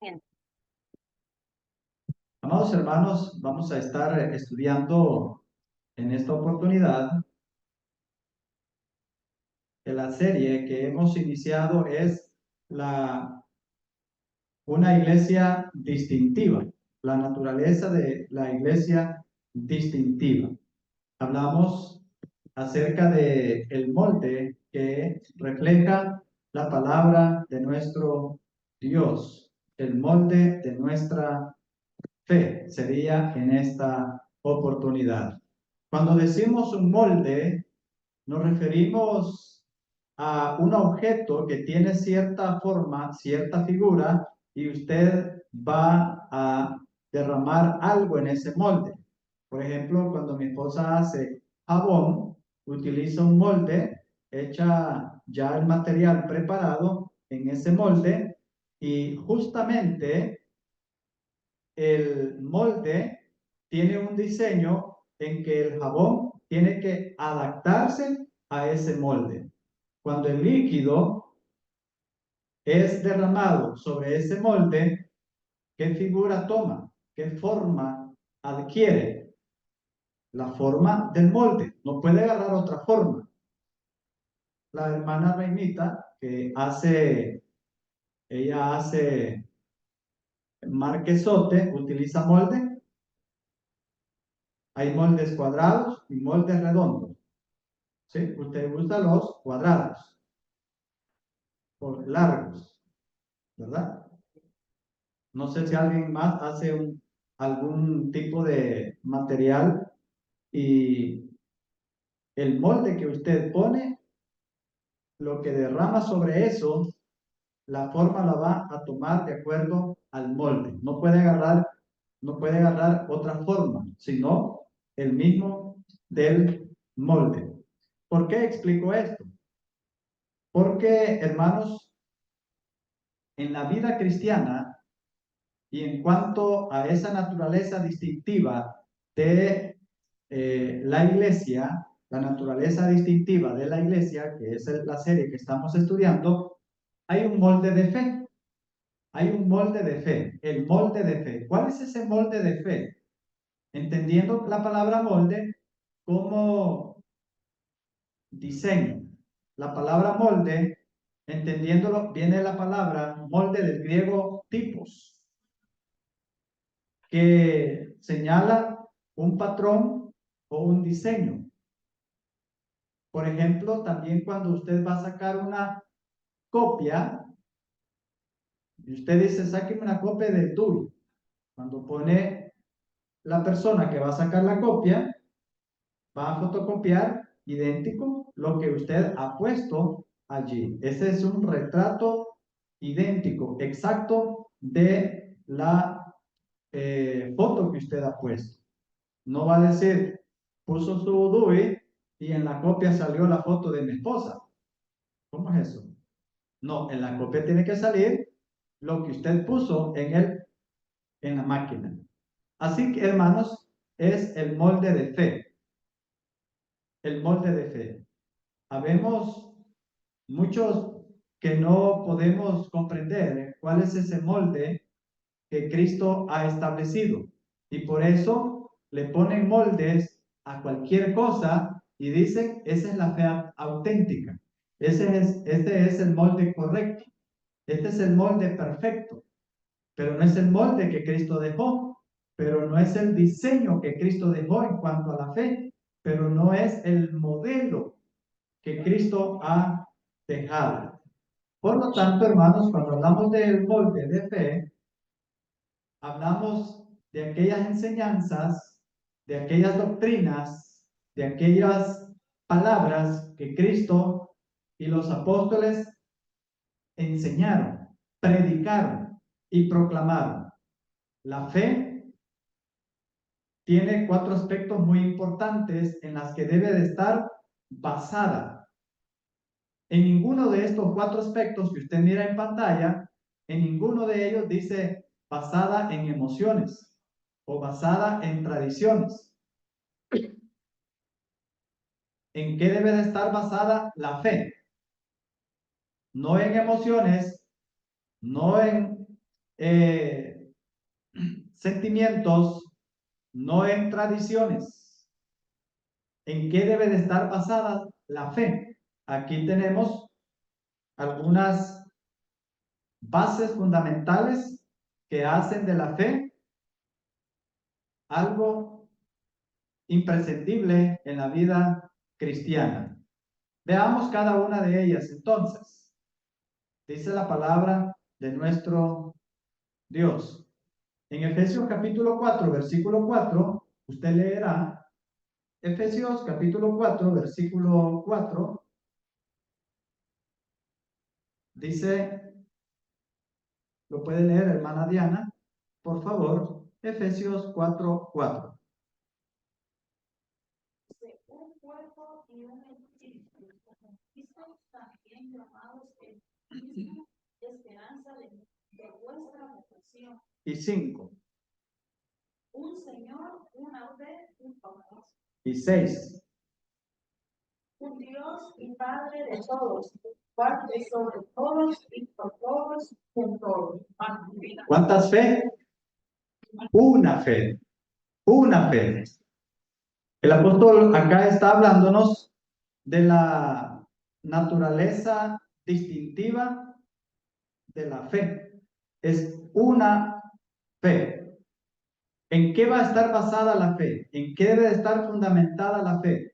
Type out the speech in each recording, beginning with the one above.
Bien. Amados hermanos, vamos a estar estudiando en esta oportunidad que la serie que hemos iniciado es la, una iglesia distintiva, la naturaleza de la iglesia distintiva. Hablamos acerca de el molde que refleja la palabra de nuestro Dios, el molde de nuestra fe sería en esta oportunidad. Cuando decimos un molde, nos referimos a un objeto que tiene cierta forma, cierta figura, y usted va a derramar algo en ese molde. Por ejemplo, cuando mi esposa hace jabón, utiliza un molde, echa ya el material preparado en ese molde y justamente el molde tiene un diseño en que el jabón tiene que adaptarse a ese molde. Cuando el líquido es derramado sobre ese molde, ¿qué figura toma? ¿Qué forma adquiere? La forma del molde. No puede agarrar otra forma. La hermana Reinita, ella hace marquesote, utiliza molde. Hay moldes cuadrados y moldes redondos. ¿Sí? Usted usa los cuadrados o largos, ¿verdad? No sé si alguien más hace algún tipo de material y el molde que usted pone, lo que derrama sobre eso, la forma la va a tomar de acuerdo al molde. No puede agarrar otra forma, sino el mismo del molde. ¿Por qué explico esto? Porque, hermanos, en la vida cristiana y en cuanto a esa naturaleza distintiva de la iglesia, la naturaleza distintiva de la iglesia, que es la serie que estamos estudiando, hay un molde de fe. Hay un molde de fe, el molde de fe. ¿Cuál es ese molde de fe? Entendiendo la palabra molde como diseño. La palabra molde, entendiéndolo, viene la palabra molde del griego tipos, que señala un patrón o un diseño. Por ejemplo, también cuando usted va a sacar una copia, y usted dice, sáqueme una copia del DUI. Cuando pone la persona que va a sacar la copia, va a fotocopiar idéntico lo que usted ha puesto allí. Ese es un retrato idéntico, exacto de la foto que usted ha puesto. No va a decir, puso su DUI y en la copia salió la foto de mi esposa. ¿Cómo es eso? No, en la copia tiene que salir lo que usted puso en la máquina. Así que, hermanos, es el molde de fe. El molde de fe. Habemos muchos que no podemos comprender cuál es ese molde que Cristo ha establecido. Y por eso le ponen moldes a cualquier cosa y dicen, esa es la fe auténtica. Este es el molde correcto. Este es el molde perfecto. Pero no es el molde que Cristo dejó. Pero no es el diseño que Cristo dejó en cuanto a la fe. Pero no es el modelo que Cristo ha dejado. Por lo tanto, hermanos, cuando hablamos del molde de fe, hablamos de aquellas enseñanzas, de aquellas doctrinas, de aquellas palabras que Cristo y los apóstoles enseñaron, predicaron y proclamaron. La fe tiene cuatro aspectos muy importantes en las que debe de estar basada. En ninguno de estos cuatro aspectos que usted mira en pantalla, en ninguno de ellos dice basada en emociones o basada en tradiciones. ¿En qué debe de estar basada la fe? No en emociones, no en sentimientos, no en tradiciones. ¿En qué debe de estar basada la fe? Aquí tenemos algunas bases fundamentales que hacen de la fe algo imprescindible en la vida cristiana. Veamos cada una de ellas entonces. Dice la palabra de nuestro Dios. En Efesios capítulo 4, versículo 4, usted leerá Efesios capítulo 4, versículo 4, dice, lo puede leer hermana Diana, por favor, Efesios 4, 4. Un cuerpo y un espíritu, como Cristo también llamados en misma esperanza de vuestra vocación. Y 5. Un Señor, una fe, un Padre. Y 6. Un Dios y Padre de todos, cual es sobre todos y por todos y en todos. Amén. ¿Cuántas fe? Una fe. Una fe. El apóstol acá está hablándonos de la naturaleza distintiva de la fe. Es una fe. ¿En qué va a estar basada la fe? ¿En qué debe de estar fundamentada la fe?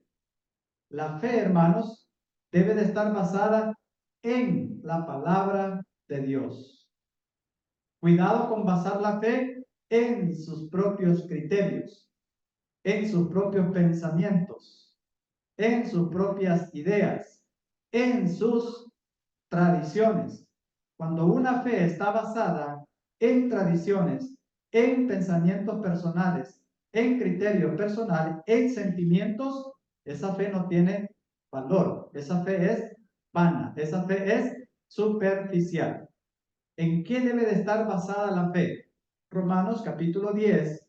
La fe, hermanos, debe de estar basada en la palabra de Dios. Cuidado con basar la fe en sus propios criterios, en sus propios pensamientos, en sus propias ideas, en sus tradiciones. Cuando una fe está basada en tradiciones, en pensamientos personales, en criterios personales, en sentimientos, esa fe no tiene valor. Esa fe es vana, esa fe es superficial. ¿En qué debe de estar basada la fe? Romanos capítulo 10,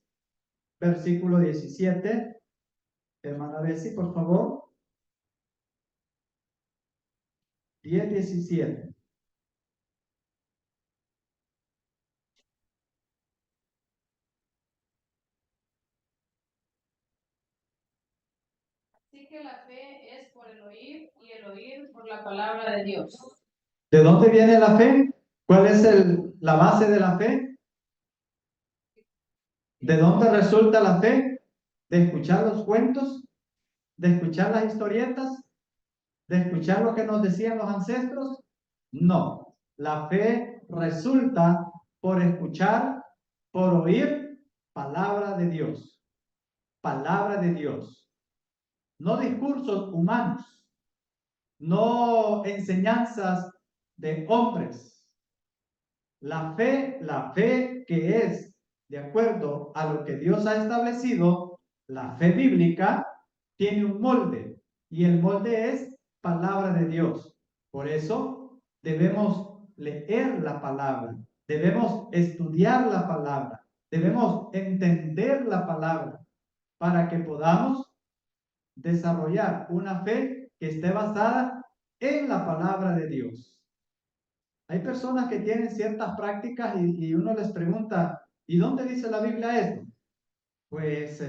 versículo 17. Hermana Bessie, por favor. 10, 17. Así que la fe es por el oír y el oír por la palabra de Dios. ¿De dónde viene la fe? ¿Cuál es la base de la fe? ¿De dónde resulta la fe? ¿De escuchar los cuentos? ¿De escuchar las historietas? ¿De escuchar lo que nos decían los ancestros? No. La fe resulta por escuchar, por oír palabra de Dios. Palabra de Dios. No discursos humanos. No enseñanzas de hombres. La fe que es de acuerdo a lo que Dios ha establecido, la fe bíblica, tiene un molde y el molde es palabra de Dios. Por eso debemos leer la palabra, debemos estudiar la palabra, debemos entender la palabra para que podamos desarrollar una fe que esté basada en la palabra de Dios. Hay personas que tienen ciertas prácticas y uno les pregunta, ¿y dónde dice la Biblia esto? Pues,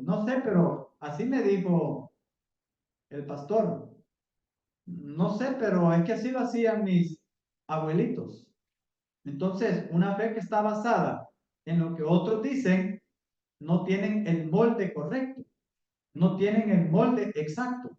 no sé, pero así me dijo el pastor. No sé, pero es que así lo hacían mis abuelitos. Entonces, una fe que está basada en lo que otros dicen, no tienen el molde correcto, no tienen el molde exacto.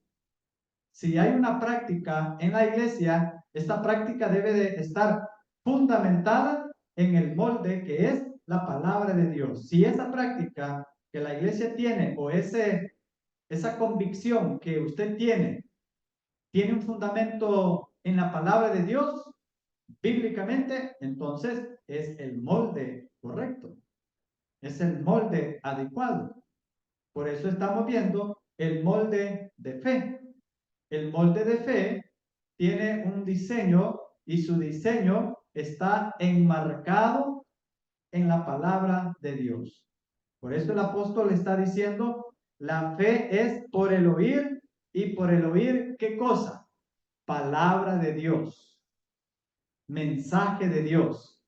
Si hay una práctica en la iglesia, esta práctica debe de estar fundamentada en el molde que es la palabra de Dios. Si esa práctica que la iglesia tiene o esa convicción que usted tiene un fundamento en la palabra de Dios, bíblicamente, entonces es el molde correcto, es el molde adecuado. Por eso estamos viendo el molde de fe. El molde de fe tiene un diseño y su diseño está enmarcado en la palabra de Dios. Por eso el apóstol está diciendo, la fe es por el oír y por el oír, ¿qué cosa? Palabra de Dios, mensaje de Dios.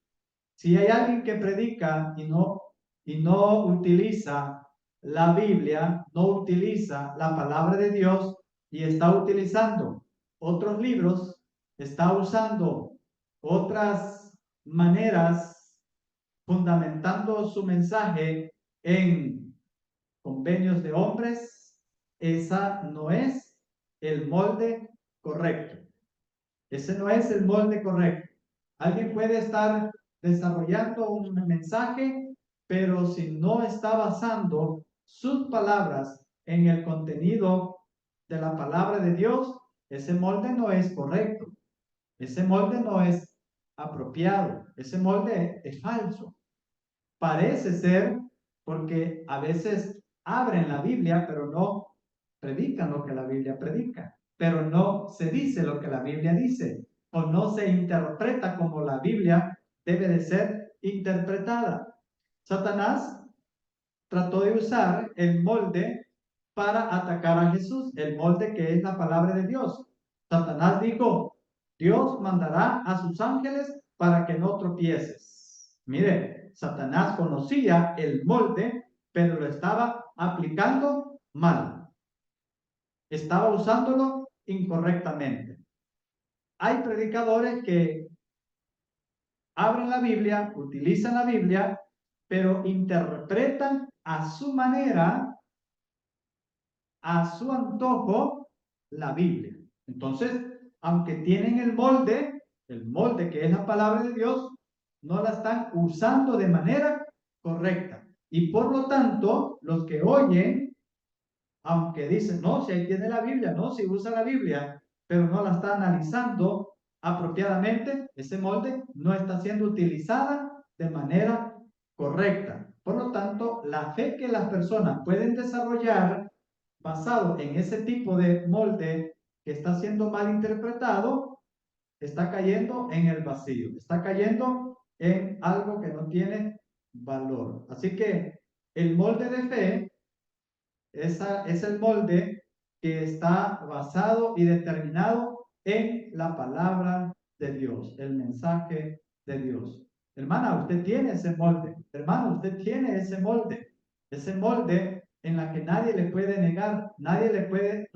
Si hay alguien que predica y no utiliza la Biblia, no utiliza la palabra de Dios y está utilizando otros libros, está usando otras maneras, fundamentando su mensaje en convenios de hombres, esa no es el molde correcto. Ese no es el molde correcto. Alguien puede estar desarrollando un mensaje, pero si no está basando sus palabras en el contenido de la palabra de Dios, ese molde no es correcto. Ese molde no es apropiado. Ese molde es falso. Parece ser porque a veces abren la Biblia, pero no predican lo que la Biblia predica, pero no se dice lo que la Biblia dice, o no se interpreta como la Biblia debe de ser interpretada. Satanás trató de usar el molde para atacar a Jesús, el molde que es la palabra de Dios. Satanás dijo, Dios mandará a sus ángeles para que no tropieces. Mire, Satanás conocía el molde, pero lo estaba aplicando mal. Estaba usándolo incorrectamente. Hay predicadores que abren la Biblia, utilizan la Biblia, pero interpretan a su manera, a su antojo, la Biblia. Entonces, aunque tienen el molde que es la palabra de Dios, no la están usando de manera correcta. Y por lo tanto, los que oyen, aunque dicen, no, si ahí tiene la Biblia, no, si usa la Biblia, pero no la está analizando apropiadamente, ese molde no está siendo utilizada de manera correcta. Por lo tanto, la fe que las personas pueden desarrollar basado en ese tipo de molde que está siendo mal interpretado, está cayendo en el vacío, está cayendo en algo que no tiene valor. Así que el molde de fe es el molde que está basado y determinado en la palabra de Dios, el mensaje de Dios. Hermana, usted tiene ese molde. Hermano, usted tiene ese molde en la que nadie le puede negar, nadie le puede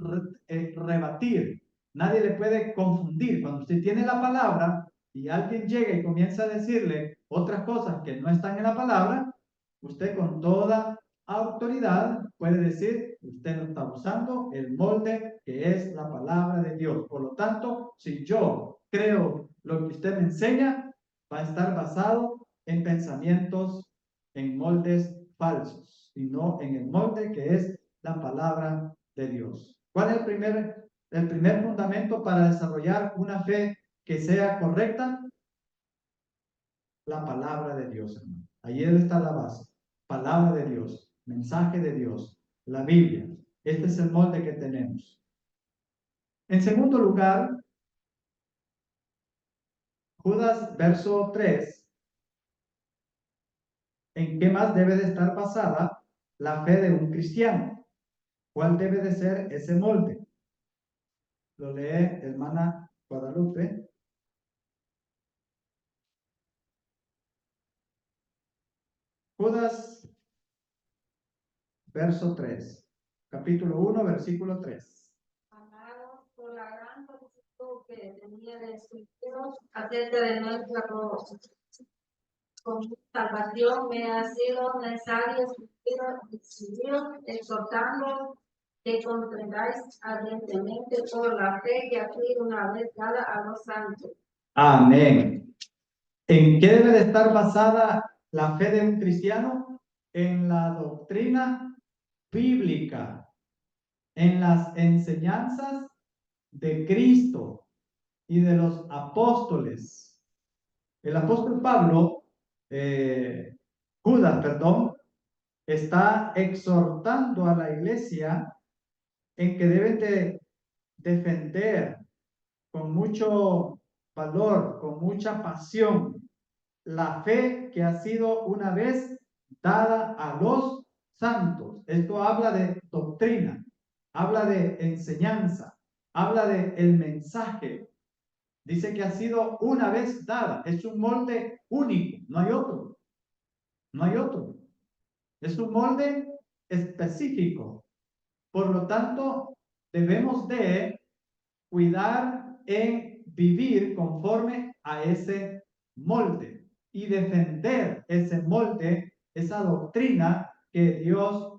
rebatir, nadie le puede confundir. Cuando usted tiene la palabra y alguien llega y comienza a decirle otras cosas que no están en la palabra, usted con toda autoridad puede decir, usted no está usando el molde que es la palabra de Dios. Por lo tanto, si yo creo lo que usted me enseña, va a estar basado en pensamientos, en moldes falsos, y no en el molde que es la palabra de Dios. ¿Cuál es el primer fundamento para desarrollar una fe que sea correcta? La palabra de Dios, hermano. Ahí está la base. Palabra de Dios, mensaje de Dios, la Biblia. Este es el molde que tenemos. En segundo lugar, Judas, verso 3. ¿En qué más debe de estar basada la fe de un cristiano? ¿Cuál debe de ser ese molde? Lo lee hermana Guadalupe. Judas, verso 3. Capítulo 1, versículo 3. Amados, por la gran solicitud que tenía de escribiros acerca de nuestra con salvación, me ha sido necesario escribiros, exhortando que comprendáis ardientemente por la fe que ha sido una vez dada a los santos. Amén. ¿En qué debe de estar basada la fe de un cristiano? En la doctrina bíblica, en las enseñanzas de Cristo y de los apóstoles. El apóstol Pablo, Judas, perdón, está exhortando a la iglesia en que deben de defender con mucho valor, con mucha pasión, la fe que ha sido una vez dada a los santos. Esto habla de doctrina, habla de enseñanza, habla de el mensaje Dice que ha sido una vez dada. Es un molde único, no hay otro. No hay otro. Es un molde específico. Por lo tanto, debemos de cuidar en vivir conforme a ese molde y defender ese molde, esa doctrina que Dios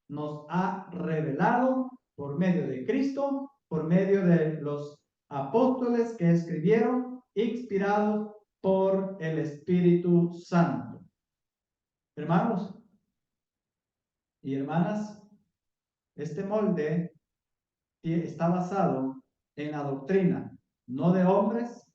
nos ha revelado por medio de Cristo, por medio de los apóstoles que escribieron, inspirados por el Espíritu Santo. Hermanos y hermanas, este molde está basado en la doctrina, no de hombres,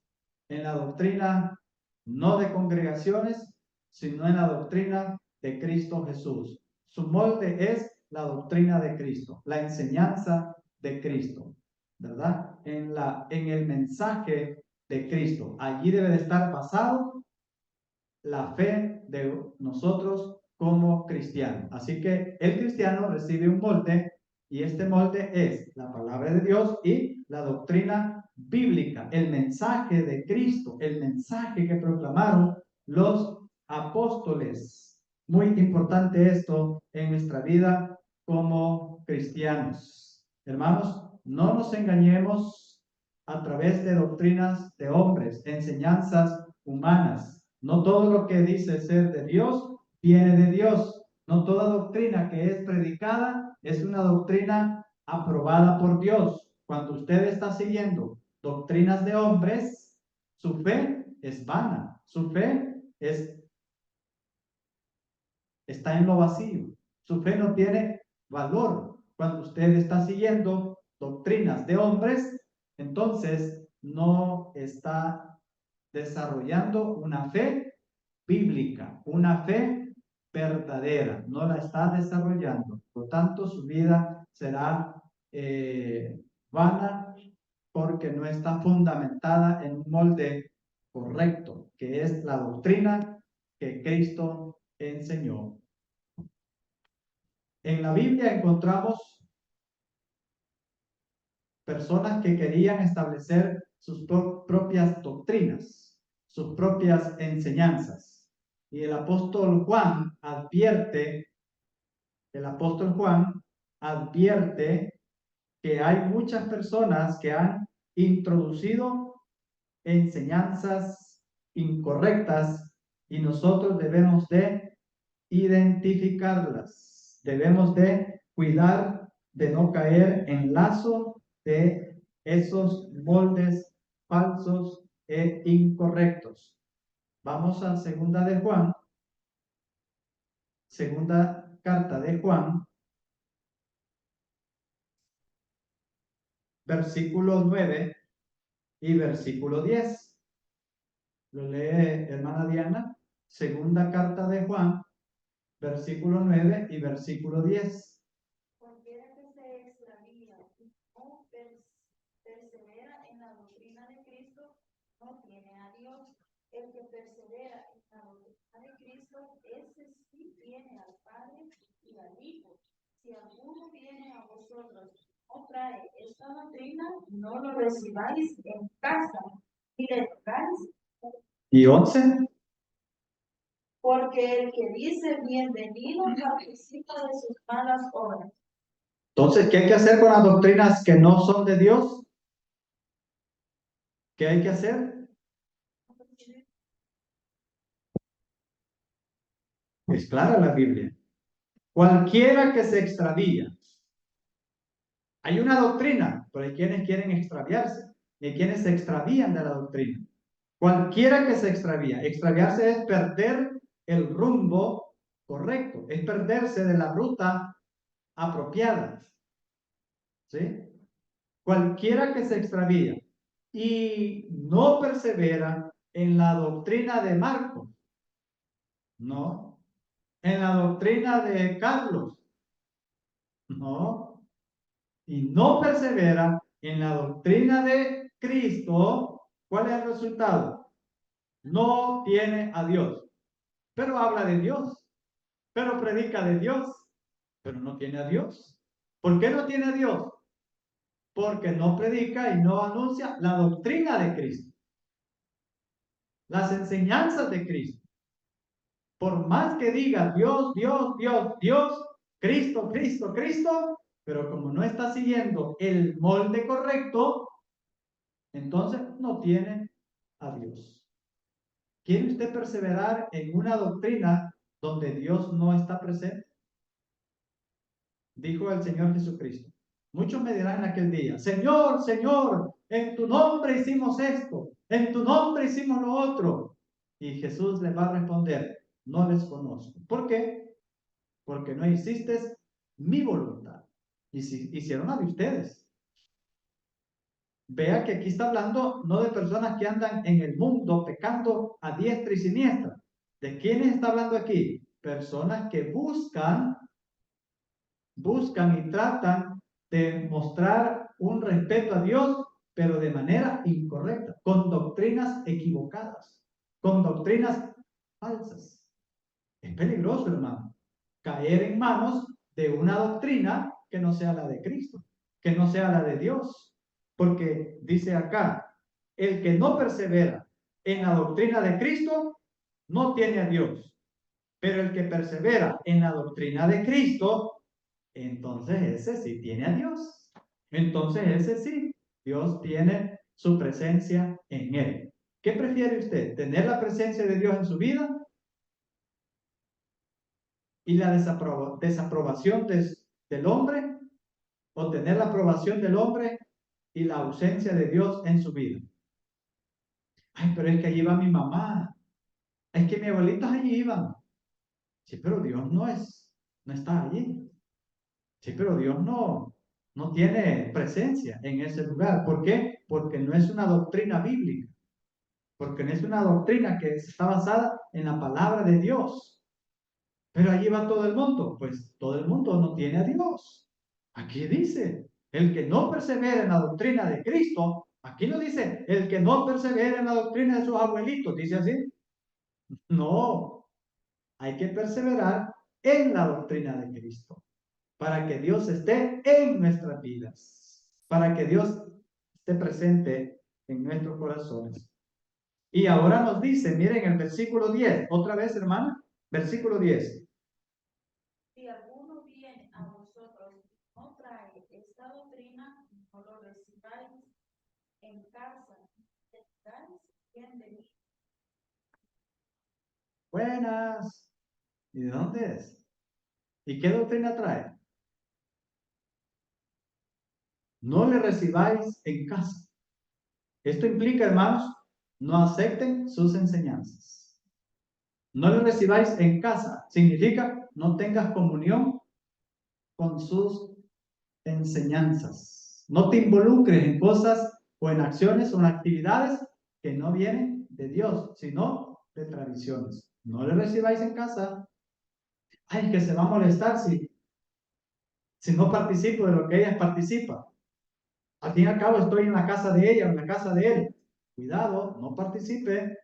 en la doctrina no de congregaciones, sino en la doctrina de Cristo Jesús. Su molde es la doctrina de Cristo, la enseñanza de Cristo, ¿verdad? En el mensaje de Cristo. Allí debe de estar basado la fe de nosotros como cristianos. Así que el cristiano recibe un molde y este molde es la palabra de Dios y la doctrina bíblica, el mensaje de Cristo, el mensaje que proclamaron los apóstoles. Muy importante esto en nuestra vida como cristianos. Hermanos, no nos engañemos a través de doctrinas de hombres, enseñanzas humanas. No todo lo que dice ser de Dios viene de Dios. No toda doctrina que es predicada es una doctrina aprobada por Dios. Cuando usted está siguiendo doctrinas de hombres, su fe es vana. Su fe está en lo vacío. Su fe no tiene valor. Cuando usted está siguiendo doctrinas de hombres, entonces no está desarrollando una fe bíblica, una fe verdadera, no la está desarrollando. Por lo tanto, su vida será vana porque no está fundamentada en un molde correcto, que es la doctrina que Cristo enseñó. En la Biblia encontramos personas que querían establecer sus propias doctrinas, sus propias enseñanzas. Y el apóstol Juan advierte que hay muchas personas que han introducido enseñanzas incorrectas y nosotros debemos de identificarlas. Debemos de cuidar de no caer en lazo de esos moldes falsos e incorrectos. Vamos a segunda carta de Juan, versículo 9 y versículo 10. Lo lee hermana Diana. Segunda carta de Juan, versículo 9 y versículo 10. Cualquiera que se extravía y no persevera en la doctrina de Cristo no tiene a Dios. El que persevera en la doctrina de Cristo, ese sí tiene al Padre y al Hijo. Si alguno viene a vosotros no trae esta doctrina, no lo recibáis en casa y le tocáis. ¿Y 11? Porque el que dice bienvenido participa de sus malas obras. Entonces, ¿qué hay que hacer con las doctrinas que no son de Dios? ¿Qué hay que hacer? Es clara la Biblia. Cualquiera que se extravía. Hay una doctrina, pero hay quienes quieren extraviarse y hay quienes se extravían de la doctrina. Cualquiera que se extravía. Extraviarse es perder el rumbo correcto, es perderse de la ruta apropiada. ¿Sí? Cualquiera que se extravía y no persevera en la doctrina de Marcos, no, en la doctrina de Carlos, no, y no persevera en la doctrina de Cristo, ¿cuál es el resultado? No tiene a Dios, pero habla de Dios, pero predica de Dios, pero no tiene a Dios. ¿Por qué no tiene a Dios? Porque no predica y no anuncia la doctrina de Cristo. las enseñanzas de Cristo. Por más que diga Dios, Dios, Dios, Dios, Cristo, Cristo, Cristo, pero como no está siguiendo el molde correcto, entonces no tiene a Dios. ¿Quiere usted perseverar en una doctrina donde Dios no está presente? Dijo el Señor Jesucristo. Muchos me dirán en aquel día, Señor, Señor, en tu nombre hicimos esto, en tu nombre hicimos lo otro. Y Jesús les va a responder, no les conozco. ¿Por qué? Porque no hiciste mi voluntad. Y si hicieron la de ustedes. Vea que aquí está hablando no de personas que andan en el mundo pecando a diestra y siniestra. ¿De quiénes está hablando aquí? Personas que buscan y tratan de mostrar un respeto a Dios, pero de manera incorrecta, con doctrinas equivocadas, con doctrinas falsas. Es peligroso, hermano, caer en manos de una doctrina que no sea la de Cristo, que no sea la de Dios. Porque dice acá, el que no persevera en la doctrina de Cristo no tiene a Dios. Pero el que persevera en la doctrina de Cristo, entonces ese sí tiene a Dios. Entonces ese sí, Dios tiene su presencia en él. ¿Qué prefiere usted? ¿Tener la presencia de Dios en su vida y la desaprobación del hombre? ¿O tener la aprobación del hombre y la ausencia de Dios en su vida? Ay, pero es que allí va mi mamá. Es que mis abuelitos allí iban. Sí, pero Dios no está allí. Sí, pero Dios no tiene presencia en ese lugar. ¿Por qué? Porque no es una doctrina bíblica. Porque no es una doctrina que está basada en la palabra de Dios. Pero allí va todo el mundo. Pues todo el mundo no tiene a Dios. Aquí dice, el que no persevera en la doctrina de Cristo, aquí no dice, el que no persevera en la doctrina de sus abuelitos, dice así. No, hay que perseverar en la doctrina de Cristo, para que Dios esté en nuestras vidas, para que Dios esté presente en nuestros corazones. Y ahora nos dice, miren el versículo 10, otra vez hermana, versículo 10. Si alguno viene a vosotros y no trae esta doctrina, no lo recibáis en casa, estáis bienvenidos. Buenas. ¿Y de dónde es? ¿Y qué doctrina trae? No le recibáis en casa. Esto implica, hermanos, no acepten sus enseñanzas. No le recibáis en casa. Significa no tengas comunión con sus enseñanzas. No te involucres en cosas o en acciones o en actividades que no vienen de Dios, sino de tradiciones. No le recibáis en casa. Ay, que se va a molestar si no participo de lo que ella participa. Al fin y al cabo estoy en la casa de ella o en la casa de él. Cuidado, no participe,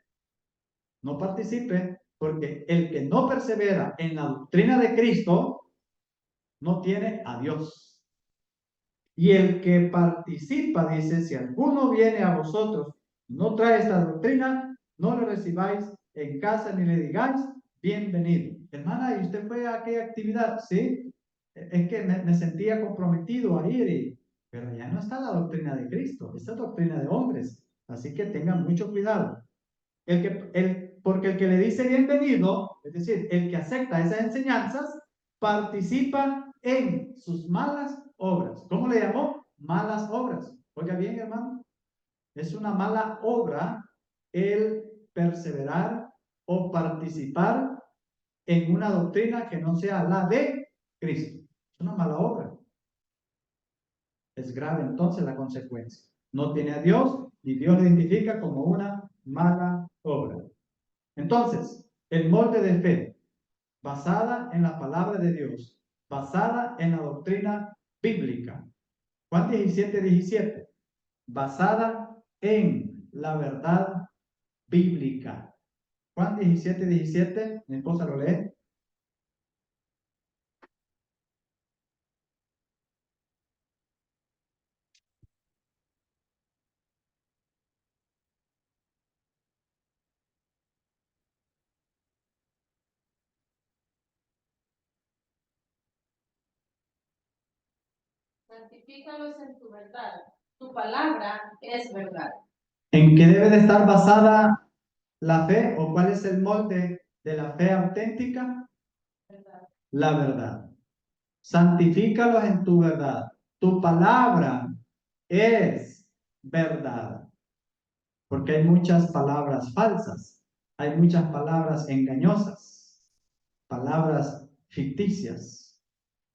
porque el que no persevera en la doctrina de Cristo no tiene a Dios. Y el que participa, dice, si alguno viene a vosotros, no trae esta doctrina, no le recibáis en casa ni le digáis, bienvenido. Hermana, ¿y usted fue a aquella actividad? Sí, es que me sentía comprometido a ir, pero ya no está la doctrina de Cristo, esta es doctrina de hombres. Así que tengan mucho cuidado. Porque el que le dice bienvenido, es decir, el que acepta esas enseñanzas, participa en sus malas obras. ¿Cómo le llamó? Malas obras. Oiga bien, hermano, es una mala obra el perseverar o participar en una doctrina que no sea la de Cristo. Es una mala obra. Es grave entonces la consecuencia. No tiene a Dios y Dios lo identifica como una mala obra. Entonces, el molde de fe, basada en la palabra de Dios, basada en la doctrina bíblica. Juan 17:17, basada en la verdad bíblica. Juan 17:17, mi esposa lo lee. Santifícalos en tu verdad. Tu palabra es verdad. ¿En qué debe de estar basada la fe o cuál es el molde de la fe auténtica? Verdad. La verdad. Santifícalos en tu verdad. Tu palabra es verdad. Porque hay muchas palabras falsas, hay muchas palabras engañosas, palabras ficticias,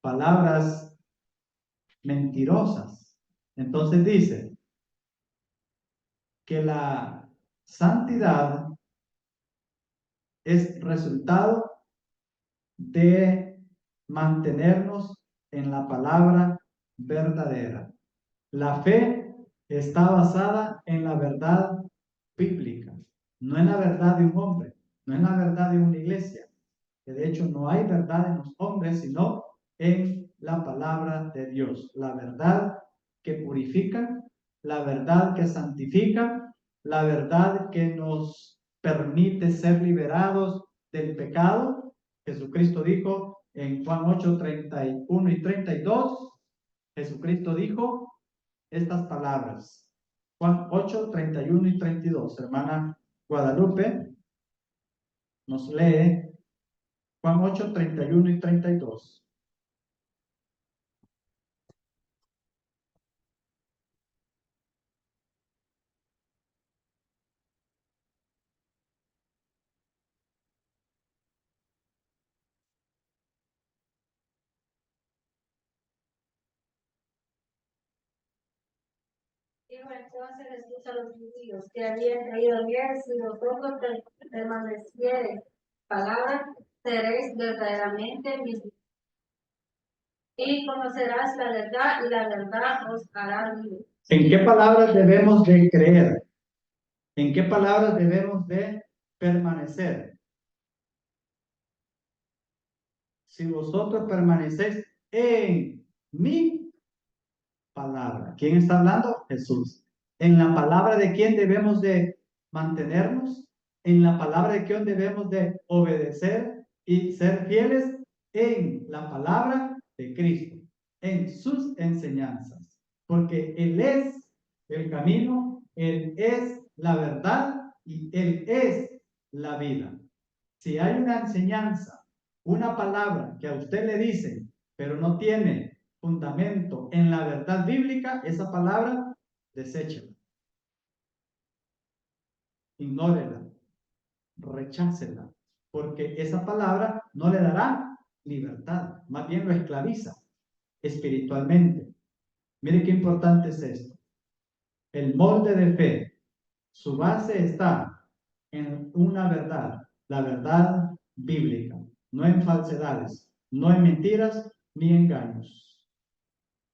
palabras mentirosas. Entonces dice que la santidad es resultado de mantenernos en la palabra verdadera. La fe está basada en la verdad bíblica, no en la verdad de un hombre, no en la verdad de una iglesia, que de hecho no hay verdad en los hombres, sino en la palabra de Dios, la verdad que purifica, la verdad que santifica, la verdad que nos permite ser liberados del pecado. Jesucristo dijo en Juan 8, 31 y 32, Jesucristo dijo estas palabras. Juan 8, 31 y 32. Hermana Guadalupe nos lee Juan 8, 31 y 32. Dijo entonces Jesús a los judíos que habían creído bien: si vosotros permaneciereis palabra, seréis verdaderamente mis discípulos, y conocerás la verdad, y la verdad os hará libres. ¿En qué palabras debemos de creer? ¿En qué palabras debemos de permanecer? Si vosotros permanecéis en mi palabra. ¿Quién está hablando? Jesús. ¿En la palabra de quién debemos de mantenernos? ¿En la palabra de quién debemos de obedecer y ser fieles? En la palabra de Cristo, en sus enseñanzas. Porque Él es el camino, Él es la verdad y Él es la vida. Si hay una enseñanza, una palabra que a usted le dicen, pero no tiene fundamento en la verdad bíblica, esa palabra, deséchela, ignórela, rechácela, porque esa palabra no le dará libertad, más bien lo esclaviza espiritualmente. Mire qué importante es esto. El molde de fe, su base está en una verdad, la verdad bíblica, no en falsedades, no en mentiras ni engaños.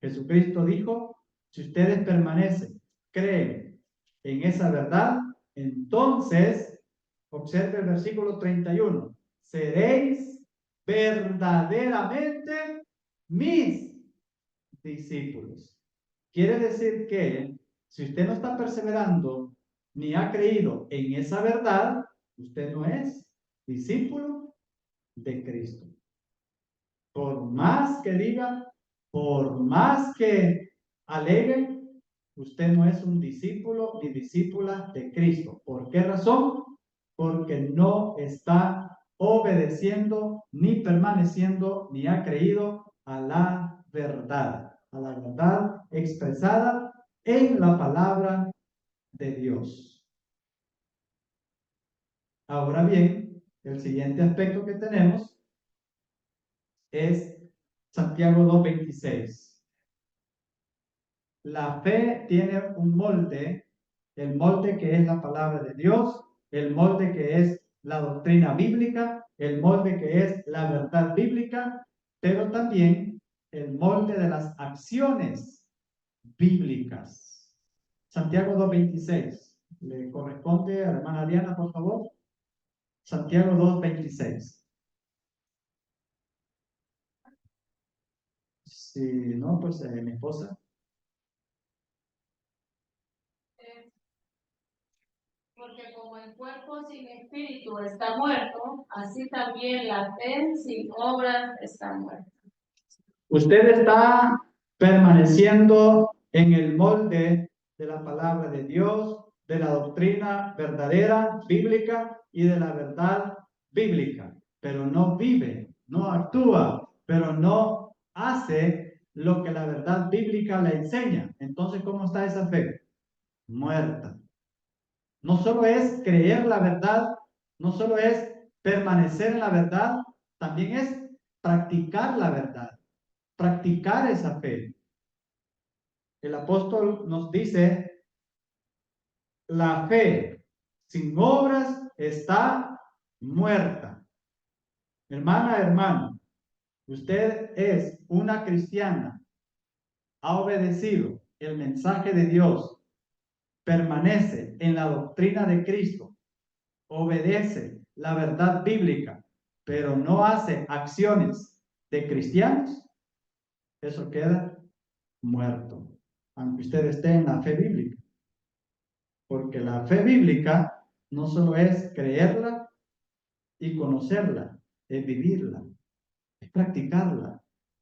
Jesucristo dijo, si ustedes permanecen, creen en esa verdad, entonces, observe el versículo 31, seréis verdaderamente mis discípulos. Quiere decir que si usted no está perseverando ni ha creído en esa verdad, usted no es discípulo de Cristo. Por más que diga, por más que alegue, usted no es un discípulo ni discípula de Cristo. ¿Por qué razón? Porque no está obedeciendo, ni permaneciendo, ni ha creído a la verdad expresada en la palabra de Dios. Ahora bien, el siguiente aspecto que tenemos es Santiago 2:26. La fe tiene un molde, el molde que es la palabra de Dios, el molde que es la doctrina bíblica, el molde que es la verdad bíblica, pero también el molde de las acciones bíblicas. Santiago 2:26. Le corresponde a la hermana Diana, por favor. Santiago 2:26. Si no, pues mi esposa. Porque como el cuerpo sin espíritu está muerto, así también la fe sin obras está muerta. Usted está permaneciendo en el molde de la palabra de Dios, de la doctrina verdadera, bíblica y de la verdad bíblica, pero no vive, no actúa, pero no hace lo que la verdad bíblica le enseña. Entonces, ¿cómo está esa fe? Muerta. No solo es creer la verdad, no solo es permanecer en la verdad, también es practicar la verdad, practicar esa fe. El apóstol nos dice, la fe sin obras está muerta. Hermana, hermano, usted es una cristiana, ha obedecido el mensaje de Dios, permanece en la doctrina de Cristo, obedece la verdad bíblica, pero no hace acciones de cristianos, eso queda muerto, aunque usted esté en la fe bíblica. Porque la fe bíblica no solo es creerla y conocerla, es vivirla, es practicarla.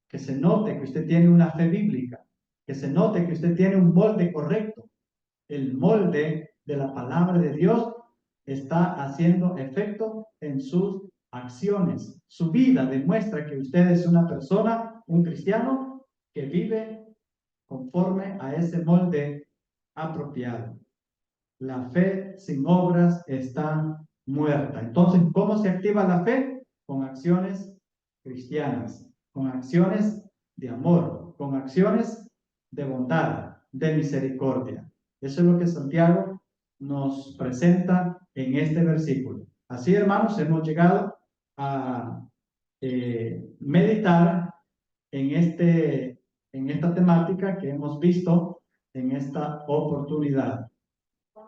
Que se note que usted tiene una fe bíblica, que se note que usted tiene un molde correcto. El molde de la palabra de Dios está haciendo efecto en sus acciones. Su vida demuestra que usted es una persona, un cristiano, que vive conforme a ese molde apropiado. La fe sin obras está muerta. Entonces, ¿cómo se activa la fe? Con acciones cristianas, con acciones de amor, con acciones de bondad, de misericordia. Eso es lo que Santiago nos presenta en este versículo. Así, hermanos, hemos llegado a meditar en esta temática que hemos visto en esta oportunidad.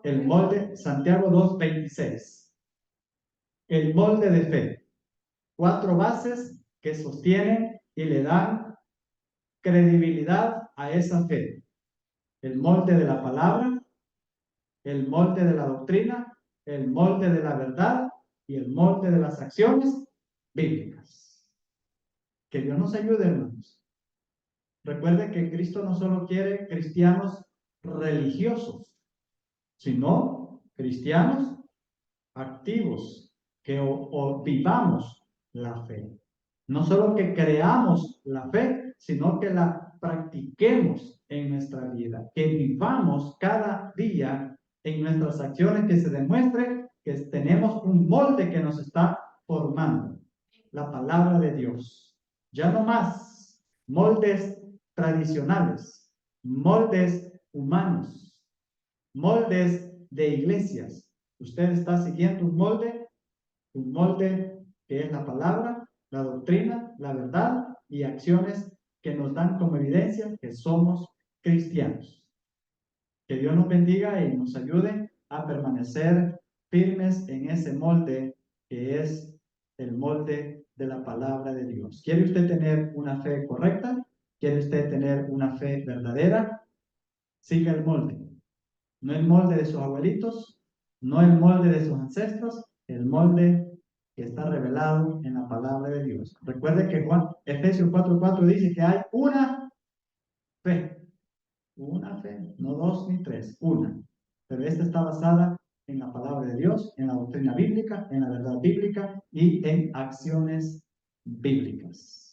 El molde, Santiago 2:26. El molde de fe. 4 bases que sostienen y le dan credibilidad a esa fe. El molde de la palabra, el molde de la doctrina, el molde de la verdad y el molde de las acciones bíblicas. Que Dios nos ayude, hermanos. Recuerde que Cristo no solo quiere cristianos religiosos, sino cristianos activos, que vivamos la fe. No solo que creamos la fe, sino que la practiquemos en nuestra vida, que vivamos cada día en nuestras acciones, que se demuestre que tenemos un molde que nos está formando, la palabra de Dios. Ya no más moldes tradicionales, moldes humanos, moldes de iglesias. Usted está siguiendo un molde que es la palabra, la doctrina, la verdad y acciones que nos dan como evidencia que somos cristianos. Que Dios nos bendiga y nos ayude a permanecer firmes en ese molde que es el molde de la palabra de Dios. ¿Quiere usted tener una fe correcta? ¿Quiere usted tener una fe verdadera? Siga el molde. No el molde de sus abuelitos, no el molde de sus ancestros, el molde que está revelado en la palabra de Dios. Recuerde que Efesios 4:4 dice que hay una fe, no 2 ni 3, una. Pero esta está basada en la palabra de Dios, en la doctrina bíblica, en la verdad bíblica y en acciones bíblicas.